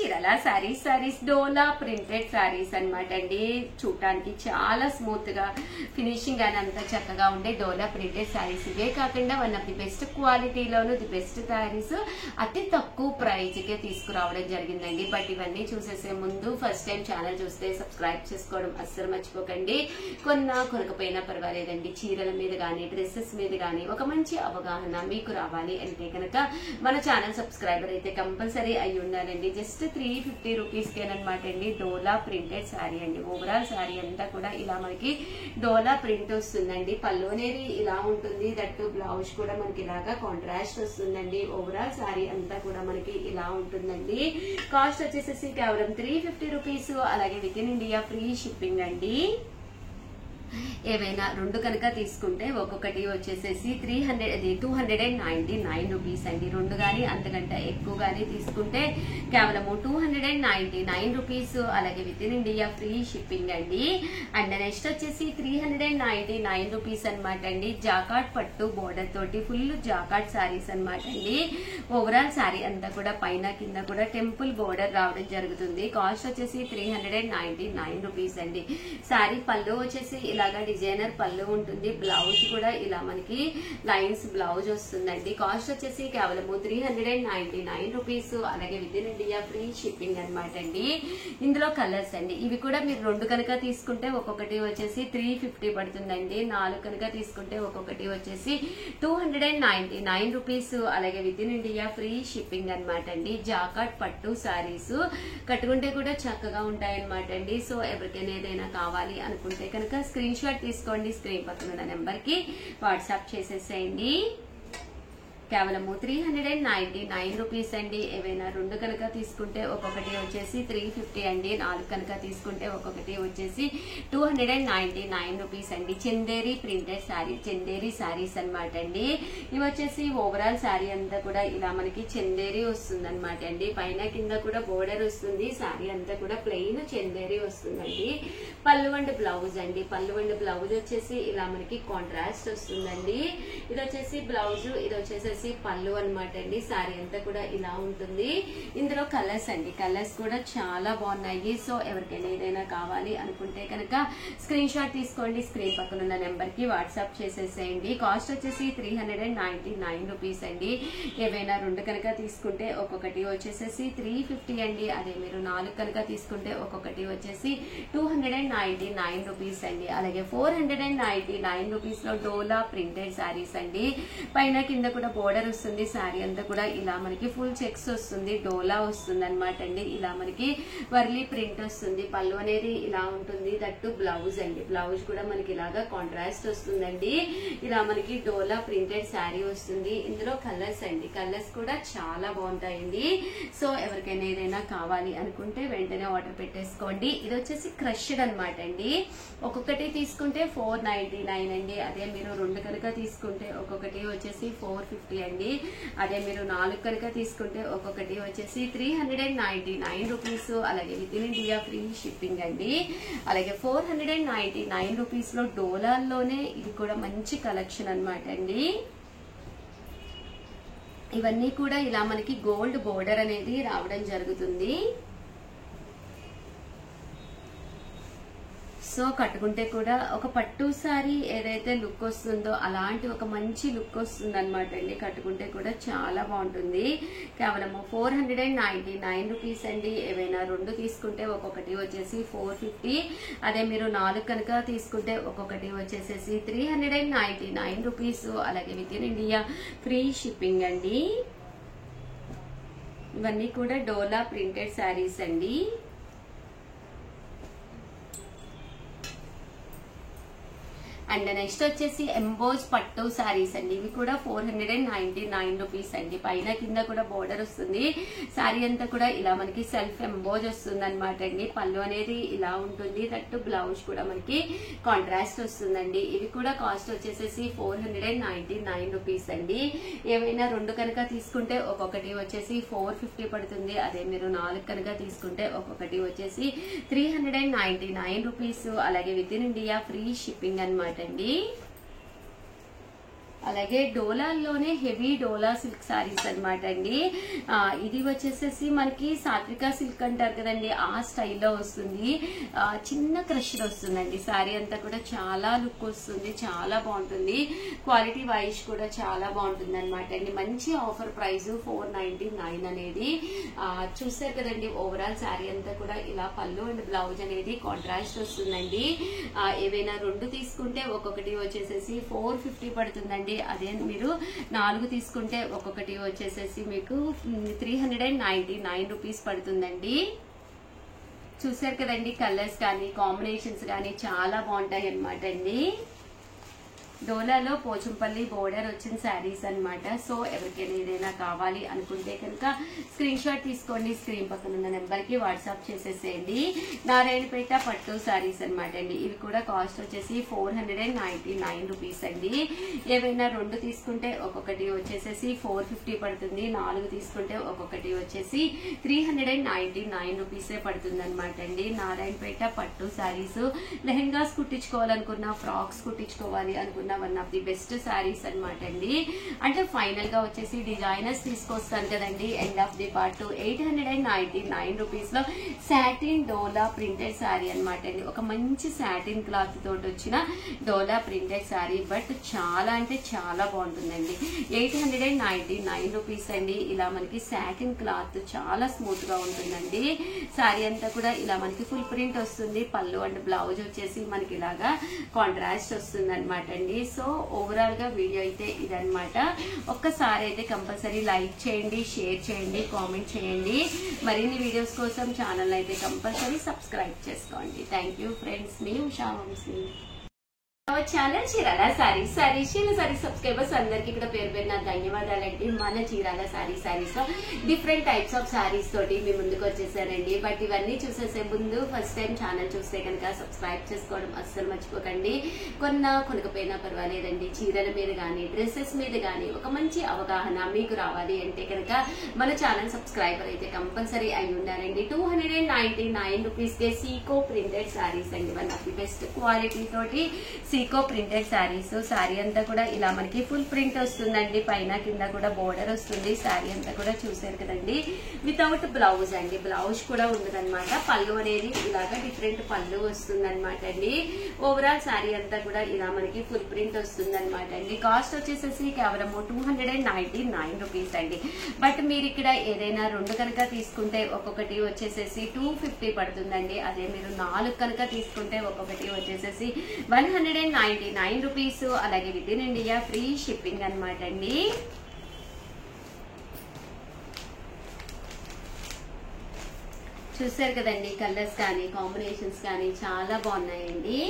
చీరల సారీస్ డోలా ప్రింటెడ్ సారీస్ అన్నమాట అండి. చూడటానికి చాలా స్మూత్ గా ఫినిషింగ్ అని అంతా చక్కగా ఉండే డోలా ప్రింటెడ్ సారీస్. ఇవే కాకుండా వన్ ఆఫ్ ది బెస్ట్ క్వాలిటీలోను ది బెస్ట్ సారీస్ అతి తక్కువ ప్రైజ్ కే తీసుకురావడం జరిగిందండి. బట్ ఇవన్నీ చూసేసే ముందు ఫస్ట్ టైం ఛానల్ చూస్తే సబ్స్క్రైబ్ చేసుకోవడం అస్సలు మర్చిపోకండి. కొనకపోయినా పర్వాలేదండి, చీరల మీద గానీ డ్రెస్సెస్ మీద గానీ ఒక మంచి అవగాహన మీకు రావాలి అంటే కనుక మన ఛానల్ సబ్స్క్రైబర్ అయితే కంపల్సరీ అయి ఉండాలండి. జస్ట్ 350 రూపీస్ కేనమాట అండి డోలా ప్రింటెడ్ శారీ అండి. ఓవరాల్ శారీ అంతా కూడా ఇలా మనకి డోలా ప్రింట్ వస్తుందండి. పళ్ళు అనేది ఇలా ఉంటుంది, దట్టు బ్లౌజ్ కూడా మనకి ఇలాగా కాంట్రాస్ట్ వస్తుందండి. ఓవరాల్ శారీ అంతా కూడా మనకి ఇలా ఉంటుందండి. కాస్ట్ వచ్చేసేసి కేవలం 350 రూపీస్. అలాగే with in India free shipping అండి. ఏవైనా రెండు కనుక తీసుకుంటే ఒక్కొక్కటి వచ్చేసేసి 299 రూపీస్ అండి. రెండు గానీ అంతకంటే ఎక్కువ గానీ తీసుకుంటే కేవలము 299 రూపీస్. అలాగే with in India free shipping అండి. అండ్ నెక్స్ట్ వచ్చేసి 399 రూపీస్ అనమాట అండి. జాకాట్ పట్టు బోర్డర్ తోటి ఫుల్ జాకాట్ శారీస్ అనమాట అండి. ఓవరాల్ శారీ అంతా కూడా పైన కింద కూడా టెంపుల్ బోర్డర్ రావడం జరుగుతుంది. కాస్ట్ వచ్చేసి 399 రూపీస్ అండి. శారీ పళ్ళు వచ్చేసి ఇలాగా డిజైనర్ పళ్ళు ఉంటుంది. బ్లౌజ్ కూడా ఇలా మనకి లైన్స్ బ్లౌజ్ వస్తుందండి. కాస్ట్ వచ్చేసి కేవలము 399 రూపీస్. అలాగే with in India free shipping అనమాట అండి. ఇందులో కలర్స్ అండి. ఇవి కూడా మీరు రెండు కనుక తీసుకుంటే ఒక్కొక్కటి వచ్చేసి 350 పడుతుందండి. 4 కనుక తీసుకుంటే ఒక్కొక్కటి వచ్చేసి 299 రూపీస్. అలాగే with in India free shipping అనమాట అండి. జాకాట్ పట్టు సారీస్ కట్టుకుంటే కూడా చక్కగా ఉంటాయన్నమాట అండి. సో ఎవరికైనా ఏదైనా కావాలి అనుకుంటే కనుక స్క్రీన్ షాట్ తీసుకోండి. స్క్రీన్ పక్కన ఉన్న నెంబర్ కి వాట్సాప్ చేసేసేయండి. కేవలము 399 రూపీస్ అండి. ఏవైనా రెండు కనుక తీసుకుంటే ఒక్కొక్కటి వచ్చేసి 350 అండి. 4 కనుక తీసుకుంటే ఒక్కొక్కటి వచ్చేసి 299 రూపీస్ అండి. చందేరి ప్రింటెడ్ శారీ, చందేరి శారీస్ అనమాట అండి. ఇవి వచ్చేసి ఓవరాల్ శారీ అంతా కూడా ఇలా మనకి చందేరి వస్తుంది అనమాట అండి. పైన కింద కూడా బోర్డర్ వస్తుంది. శారీ అంతా కూడా ప్లెయిన్ చందేరి వస్తుందండి. పళ్ళు అండ్ బ్లౌజ్ అండి. పళ్ళు అండ్ బ్లౌజ్ వచ్చేసి ఇలా మనకి కాంట్రాస్ట్ వస్తుందండి. ఇది వచ్చేసి బ్లౌజ్, ఇది వచ్చేసి పళ్ళు అనమాట అండి. శారీ అంతా కూడా ఇలా ఉంటుంది. ఇందులో కలర్స్ అండి. కలర్స్ కూడా చాలా బాగున్నాయి. సో ఎవరికైనా ఏదైనా కావాలి అనుకుంటే కనుక స్క్రీన్ షాట్ తీసుకోండి. స్క్రీన్ పక్కన ఉన్న నెంబర్ కి వాట్సాప్ చేసేసేయండి. కాస్ట్ వచ్చేసి 399 రూపీస్ అండి. ఏవైనా రెండు కనుక తీసుకుంటే ఒక్కొక్కటి వచ్చేసేసి 350 అండి. అదే మీరు 4 కనుక తీసుకుంటే ఒక్కొక్కటి వచ్చేసి 299 రూపీస్ అండి. అలాగే 499 రూపీస్ లో డోలా ప్రింటెడ్ శారీస్ అండి. పైన కింద కూడా బోర్డర్ వస్తుంది. శారీ అంతా కూడా ఇలా మనకి ఫుల్ చెక్స్ వస్తుంది. డోలా వస్తుంది అనమాట అండి. ఇలా మనకి వర్లీ ప్రింట్ వస్తుంది. పళ్ళు అనేది ఇలా ఉంటుంది. దట్టు బ్లౌజ్ అండి. బ్లౌజ్ కూడా మనకి ఇలాగా కాంట్రాస్ట్ వస్తుందండి. ఇలా మనకి డోలా ప్రింటెడ్ శారీ వస్తుంది. ఇందులో కలర్స్ అండి. కలర్స్ కూడా చాలా బాగుంటాయండి. సో ఎవరికైనా ఏదైనా కావాలి అనుకుంటే వెంటనే ఆర్డర్ పెట్టేసుకోండి. ఇది వచ్చేసి క్రష్డ్ అనమాట అండి. ఒక్కొక్కటి తీసుకుంటే 499 అండి. అదే మీరు రెండు కనుక తీసుకుంటే ఒక్కొక్కటి వచ్చేసి 450 అండి. అదే మీరు 4 కనుక తీసుకుంటే ఒక్కొక్కటి వచ్చేసి 399 రూపీస్. అలాగే with in India free shipping అండి. అలాగే 499 రూపీస్ లో డోలాల్లోనే ఇది కూడా మంచి కలెక్షన్ అనమాట అండి. ఇవన్నీ కూడా ఇలా మనకి గోల్డ్ బోర్డర్ అనేది రావడం జరుగుతుంది. సో కట్టుకుంటే కూడా ఒక పట్టు సారీ ఏదైతే లుక్ వస్తుందో అలాంటి ఒక మంచి లుక్ వస్తుంది అనమాట అండి. కట్టుకుంటే కూడా చాలా బాగుంటుంది. కేవలం 499 రూపీస్ అండి. ఏవైనా రెండు తీసుకుంటే ఒక్కొక్కటి వచ్చేసి 450. అదే మీరు 4 కనుక తీసుకుంటే ఒక్కొక్కటి వచ్చేసేసి 399 రూపీస్. అలాగే with in India free shipping అండి. ఇవన్నీ కూడా డోలా ప్రింటెడ్ శారీస్ అండి. అండ్ నెక్స్ట్ వచ్చేసి ఎంబోజ్ పట్టు సారీస్ అండి. ఇవి కూడా 499 రూపీస్ అండి. పైన కింద కూడా బోర్డర్ వస్తుంది. సారీ అంతా కూడా ఇలా మనకి సెల్ఫ్ ఎంబోజ్ వస్తుంది అనమాట అండి. పళ్ళు అనేది ఇలా ఉంటుంది. దట్టు బ్లౌజ్ కూడా మనకి కాంట్రాస్ట్ వస్తుందండి. ఇవి కూడా కాస్ట్ వచ్చేసేసి 499 రూపీస్ అండి. ఏవైనా రెండు కనుక తీసుకుంటే ఒక్కొక్కటి వచ్చేసి 450 పడుతుంది. అదే మీరు 4 కనుక తీసుకుంటే ఒక్కొక్కటి వచ్చేసి 399 రూపీస్. అలాగే with in India free shipping అనమాట అండి. అలాగే డోలాల్లోనే హెవీ డోలా సిల్క్ సారీస్ అనమాట అండి. ఇది వచ్చేసేసి మనకి సాత్విక సిల్క్ అంటారు కదండి, ఆ స్టైల్లో వస్తుంది. చిన్న క్రషర్ వస్తుందండి. సారీ అంతా కూడా చాలా లుక్ వస్తుంది, చాలా బాగుంటుంది. క్వాలిటీ వైజ్ కూడా చాలా బాగుంటుంది అనమాట అండి. మంచి ఆఫర్ ప్రైస్ 499 అనేది. చూసారు కదండి, ఓవరాల్ సారీ అంతా కూడా ఇలా పళ్ళు అండ్ బ్లౌజ్ అనేది కాంట్రాస్ట్ వస్తుందండి. ఏవైనా 2 తీసుకుంటే ఒక్కొక్కటి వచ్చేసేసి 450 పడుతుందండి. అదే మీరు 4 తీసుకుంటే ఒక్కొక్కటి వచ్చేసేసి మీకు 399 రూపీస్ పడుతుందండి. చూసారు కదండి, కలర్స్ కానీ కాంబినేషన్స్ కానీ చాలా బాగుంటాయి అనమాట అండి. డోలాలో పోచంపల్లి బోర్డర్ వచ్చిన శారీస్ అనమాట. సో ఎవరికైనా ఏదైనా కావాలి అనుకుంటే కనుక స్క్రీన్ షాట్ తీసుకోండి, స్క్రీన్ పక్కన ఉన్న నెంబర్ కి వాట్సాప్ చేసేసేయండి. నారాయణపేట పట్టు శారీస్ అనమాట అండి. ఇవి కూడా కాస్ట్ వచ్చేసి 499 రూపీస్ అండి. ఏవైనా 2 తీసుకుంటే ఒక్కొక్కటి వచ్చేసేసి 450 పడుతుంది. 4 తీసుకుంటే ఒక్కొక్కటి వచ్చేసి 399 రూపీసే పడుతుంది అనమాట అండి. నారాయణపేట పట్టు శారీస్ లెహెంగాస్ కుట్టించుకోవాలనుకున్నా, ఫ్రాక్స్ కుట్టించుకోవాలి అనుకున్నా one of the best saris అనమాట అండి. అంటే ఫైనల్ గా వచ్చేసి డిజైనర్స్ తీసుకొస్తాను కదండి end of the part 899 rupees లో సాటిన్ డోలా ప్రింటెడ్ శారీ అనమాట అండి. ఒక మంచి సాటిన్ క్లాత్ తోటి వచ్చిన డోలా ప్రింటెడ్ శారీ, బట్ చాలా అంటే చాలా బాగుంటుందండి. 899 రూపీస్ అండి. ఇలా మనకి సాటిన్ క్లాత్ చాలా స్మూత్ గా ఉంటుందండి. శారీ అంతా కూడా ఇలా మనకి ఫుల్ ప్రింట్ వస్తుంది. పళ్ళు అండ్ బ్లౌజ్ వచ్చేసి మనకి ఇలాగా కాంట్రాస్ట్ వస్తుంది అనమాట అండి. సో ఓవరాల్ గా వీడియో అయితే ఇదనమాట. ఒక్కసారి అయితే కంపల్సరీ లైక్ చేయండి, షేర్ చేయండి, కామెంట్ చేయండి. మరిన్ని వీడియోస్ కోసం ఛానల్ అయితే కంపల్సరీ సబ్స్క్రైబ్ చేసుకోండి. థ్యాంక్ యూ ఫ్రెండ్స్, మీ ఉషా వంశీ. ఛానల్ చీరాల సారీస్. చీరాల సారీస్ సబ్స్క్రైబర్స్ అందరికి కూడా పేరు పేరున ధన్యవాదాలండి. మన చీరాల సారీస్ లో డిఫరెంట్ టైప్స్ ఆఫ్ సారీస్ తోటి మీ ముందుకు వచ్చేసానండి. బట్ ఇవన్నీ చూసేసే ముందు ఫస్ట్ టైం ఛానల్ చూస్తే కనుక సబ్స్క్రైబ్ చేసుకోవడం అస్సలు మర్చిపోకండి. కొనకపోయినా పర్వాలేదండి, చీరల మీద గానీ డ్రెస్సెస్ మీద గానీ ఒక మంచి అవగాహన మీకు రావాలి అంటే కనుక మన ఛానల్ సబ్స్క్రైబర్ అయితే కంపల్సరీ అయి ఉన్నారండి. 299 రూపీస్ కే సీకో ప్రింటెడ్ సారీస్ అండి. One of the best quality తోటి సీకో ప్రింటెడ్ సారీస్. సారీ అంతా కూడా ఇలా మనకి ఫుల్ ప్రింట్ వస్తుందండి. పైన కింద కూడా బోర్డర్ వస్తుంది. సారీ అంతా కూడా చూసారు కదండి, వితౌట్ బ్లౌజ్ అండి. బ్లౌజ్ కూడా ఉండదన్నమాట. పళ్ళు అనేది ఇలాగా డిఫరెంట్ పళ్ళు వస్తుంది అనమాట అండి. ఓవరాల్ సారీ అంతా కూడా ఇలా మనకి ఫుల్ ప్రింట్ వస్తుంది అనమాట అండి. కాస్ట్ వచ్చేసేసి కేవలం 299 రూపీస్ అండి. బట్ మీరు ఇక్కడ ఏదైనా 2 కనుక తీసుకుంటే ఒక్కొక్కటి వచ్చేసేసి 250 పడుతుందండి. అదే మీరు 4 కనుక తీసుకుంటే ఒక్కొక్కటి వచ్చేసేసి 199 రూపీస్. అలాగే with in India free shipping అనమాట అండి. చూసారు కదండి, కలర్స్ కానీ కాంబినేషన్స్ కానీ చాలా బాగున్నాయండి.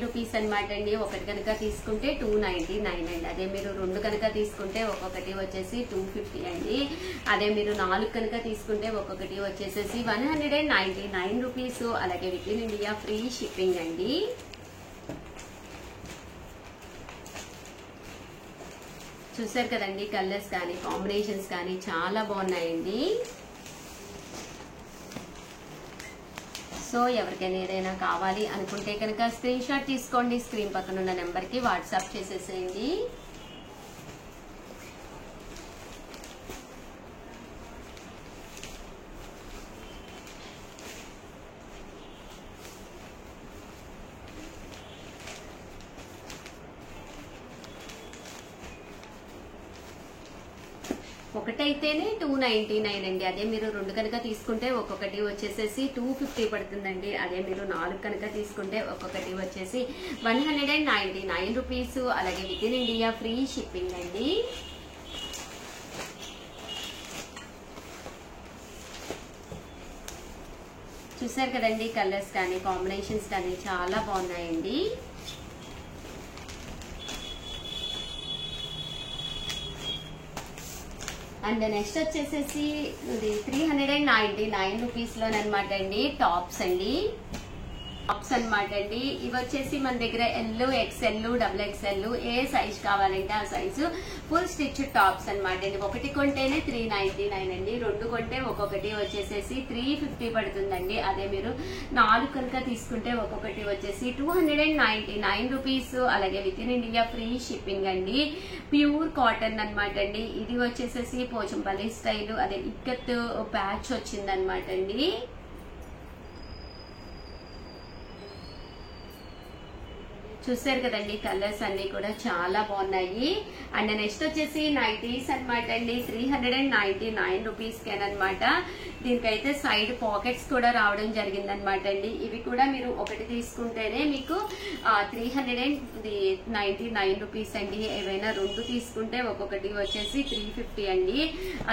రూపీస్ అనమాట అండి. ఒకటి కనుక తీసుకుంటే 299 అండి. అదే మీరు 2 కనుక తీసుకుంటే ఒక్కొక్కటి వచ్చేసి 250 అండి. అదే మీరు 4 కనుక తీసుకుంటే ఒక్కొక్కటి వచ్చేసేసి 199 రూపీస్. అలాగే with in India free shipping అండి. చూసారు కదండి, కలర్స్ కానీ కాంబినేషన్స్ కానీ చాలా బాగున్నాయండి. సో ఎవరికైనా ఏదైనా కావాలి అనుకుంటే కనుక స్క్రీన్ షాట్ తీసుకోండి, స్క్రీన్ పక్కన ఉన్న నెంబర్ కి వాట్సాప్ చేసేసేయండి. ఒకటైతేనే 299 అండి. అదే మీరు 2 కనుక తీసుకుంటే ఒక్కొక్కటి వచ్చేసేసి 250 పడుతుందండి. అదే మీరు 4 కనుక తీసుకుంటే ఒక్కొక్కటి వచ్చేసి 199 రూపీస్. అలాగే with in India free shipping అండి. చూసారు కదండి, కలర్స్ కానీ కాంబినేషన్స్ కానీ చాలా బాగున్నాయండి. అండ్ నెక్స్ట్ వచ్చేసేసి ఇది 399 రూపీస్ లోనమాట అండి. టాప్స్ అండి. టాప్స్ అన్నమాట అండి. ఇవి వచ్చేసి మన దగ్గర ఎల్, ఎక్స్ఎల్, డబుల్ ఎక్స్ఎల్ ఏ సైజ్ కావాలంటే ఆ సైజు ఫుల్ స్టిచ్ టాప్స్ అన్నమాట అండి. ఒకటి కొంటేనే 399 అండి, రెండు కొంటే ఒక్కొక్కటి వచ్చేసేసి 350 పడుతుందండి. అదే మీరు 4 కనుక తీసుకుంటే ఒక్కొక్కటి వచ్చేసి 299 రూపీస్. అలాగే with in India free shipping అండి. ప్యూర్ కాటన్ అన్నమాట అండి. ఇది వచ్చేసేసి పోచంపల్లి స్టైల్ అదే ఇక్కత్ ప్యాచ్ వచ్చిందనమాట అండి. చూసారు కదండి, కలర్స్ అన్ని కూడా చాలా బాగున్నాయి. అండ్ నెక్స్ట్ వచ్చేసి నైటీస్ అనమాట అండి. 399 రూపీస్ కేనమాట. దీనికైతే సైడ్ పాకెట్స్ కూడా రావడం జరిగిందనమాట అండి. ఇవి కూడా మీరు ఒకటి తీసుకుంటేనే మీకు 399 రూపీస్ అండి. ఏవైనా రెండు తీసుకుంటే ఒక్కొక్కటి వచ్చేసి 350 అండి.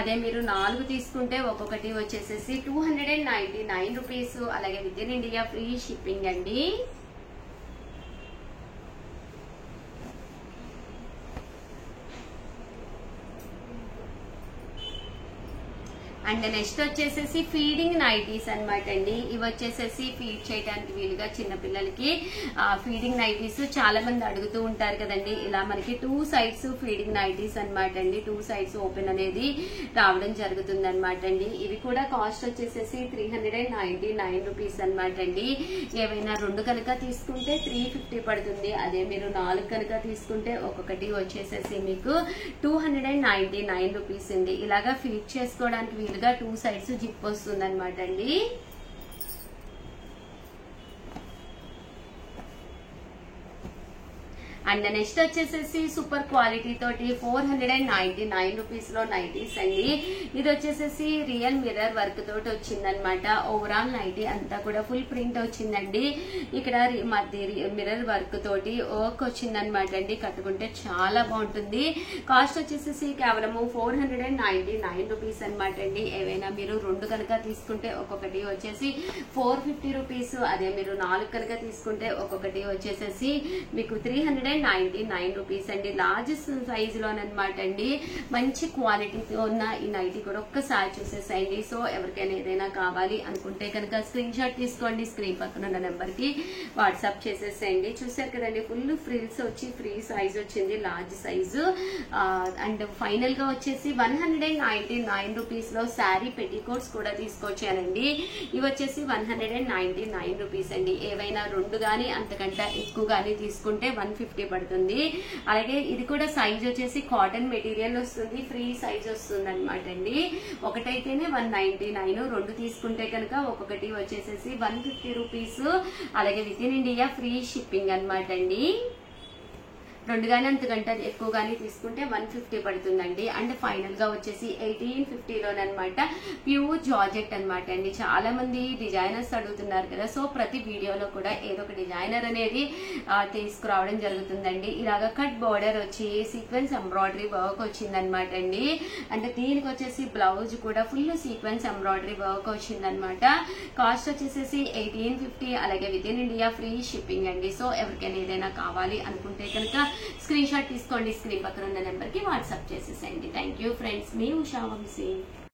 అదే మీరు 4 తీసుకుంటే ఒక్కొక్కటి వచ్చేసేసి 299 రూపీస్. అలాగే with in India free shipping అండి. అండ్ నెక్స్ట్ వచ్చేసేసి ఫీడింగ్ నైటీస్ అనమాట అండి. ఇవి వచ్చేసేసి ఫీడ్ చేయడానికి వీలుగా చిన్నపిల్లలకి ఫీడింగ్ నైటీస్ చాలా మంది అడుగుతూ ఉంటారు కదండి. ఇలా మనకి 2 సైడ్స్ ఫీడింగ్ నైటీస్ అనమాట అండి. 2 సైడ్స్ ఓపెన్ అనేది రావడం జరుగుతుంది అనమాట అండి. ఇవి కూడా కాస్ట్ వచ్చేసేసి 399 రూపీస్ అనమాట అండి. ఏవైనా రెండు కనుక తీసుకుంటే 350 పడుతుంది. అదే మీరు 4 కనుక తీసుకుంటే ఒక్కొక్కటి వచ్చేసేసి మీకు 299 రూపీస్ అండి. ఇలాగా ఫీడ్ చేసుకోవడానికి వీలుగా 2 సైడ్స్ జిప్ వస్తుంది అనమాట అండి. అండ్ నెక్స్ట్ వచ్చేసేసి సూపర్ క్వాలిటీ తోటి 499 రూపీస్ లో నైటీస్ అండి. ఇది వచ్చేసేసి రియల్ మిర్రర్ వర్క్ తోటి వచ్చిందనమాట. ఓవరాల్ నైటీ అంతా కూడా ఫుల్ ప్రింట్ వచ్చిందండి. ఇక్కడ మధ్య మిర్రర్ వర్క్ తోటి వర్క్ వచ్చిందనమాట అండి. కట్టుకుంటే చాలా బాగుంటుంది. కాస్ట్ వచ్చేసేసి కేవలము 499 రూపీస్ అనమాట అండి. ఏవైనా మీరు రెండు కనుక తీసుకుంటే ఒక్కొక్కటి వచ్చేసి 450 రూపీస్. అదే మీరు 4 కనుక తీసుకుంటే ఒక్కొక్కటి వచ్చేసేసి మీకు 399 రూపీస్ అండి. లార్జ్ సైజ్ లోనమాట అండి. మంచి క్వాలిటీతో ఉన్న ఈ నైటీ కూడా ఒక్కసారి చూసేసేయండి. సో ఎవరికైనా ఏదైనా కావాలి అనుకుంటే కనుక స్క్రీన్ షాట్ తీసుకోండి. స్క్రీన్ పక్కన ఉన్న నెంబర్ కి వాట్సాప్ చేసేసేయండి. చూసారు కదండి, ఫుల్ ఫ్రిల్స్ వచ్చి ఫ్రీ సైజ్ వచ్చింది, లార్జ్ సైజు. అండ్ ఫైనల్ గా వచ్చేసి 199 రూపీస్ లో శారీ పెట్టికోట్స్ కూడా తీసుకొచ్చానండి. ఇవి వచ్చేసి 199 రూపీస్ అండి. ఏవైనా రెండు గానీ అంతకంటే ఎక్కువ గానీ తీసుకుంటే 150 పడుతుంది. అలాగే ఇది కూడా సైజ్ వచ్చేసి కాటన్ మెటీరియల్ వస్తుంది, ఫ్రీ సైజ్ వస్తుంది అనమాట అండి. ఒకటైతేనే 199, రెండు తీసుకుంటే కనుక ఒక్కొక్కటి వచ్చేసేసి 150 రూపీస్. అలాగే with in India free shipping అనమాట అండి. రెండు గానీ అంతకంటే ఎక్కువ గానీ తీసుకుంటే 150 పడుతుందండి. అండ్ ఫైనల్ గా వచ్చేసి 1850 లోనమాట ప్యూర్ జార్జెట్ అనమాట అండి. చాలా మంది డిజైనర్స్ అడుగుతున్నారు కదా, సో ప్రతి వీడియోలో కూడా ఏదో ఒక డిజైనర్ అనేది తీసుకురావడం జరుగుతుందండి. ఇలాగా కట్ బోర్డర్ వచ్చి సీక్వెన్స్ ఎంబ్రాయిడరీ వర్క్ వచ్చిందనమాట అండి. అంటే దీనికి వచ్చేసి బ్లౌజ్ కూడా ఫుల్ సీక్వెన్స్ ఎంబ్రాయిడరీ వర్క్ వచ్చిందనమాట. కాస్ట్ వచ్చేసేసి 1850. అలాగే with in India free shipping అండి. సో ఎవరికైనా ఏదైనా కావాలి అనుకుంటే కనుక స్క్రీన్ షాట్ తీసుకోండి. స్క్రీన్ పక్కన ఉన్న నెంబర్ కి వాట్సాప్ చేసేసేయండి. థ్యాంక్ యూ ఫ్రెండ్స్, మీ ఉషా వంశీ.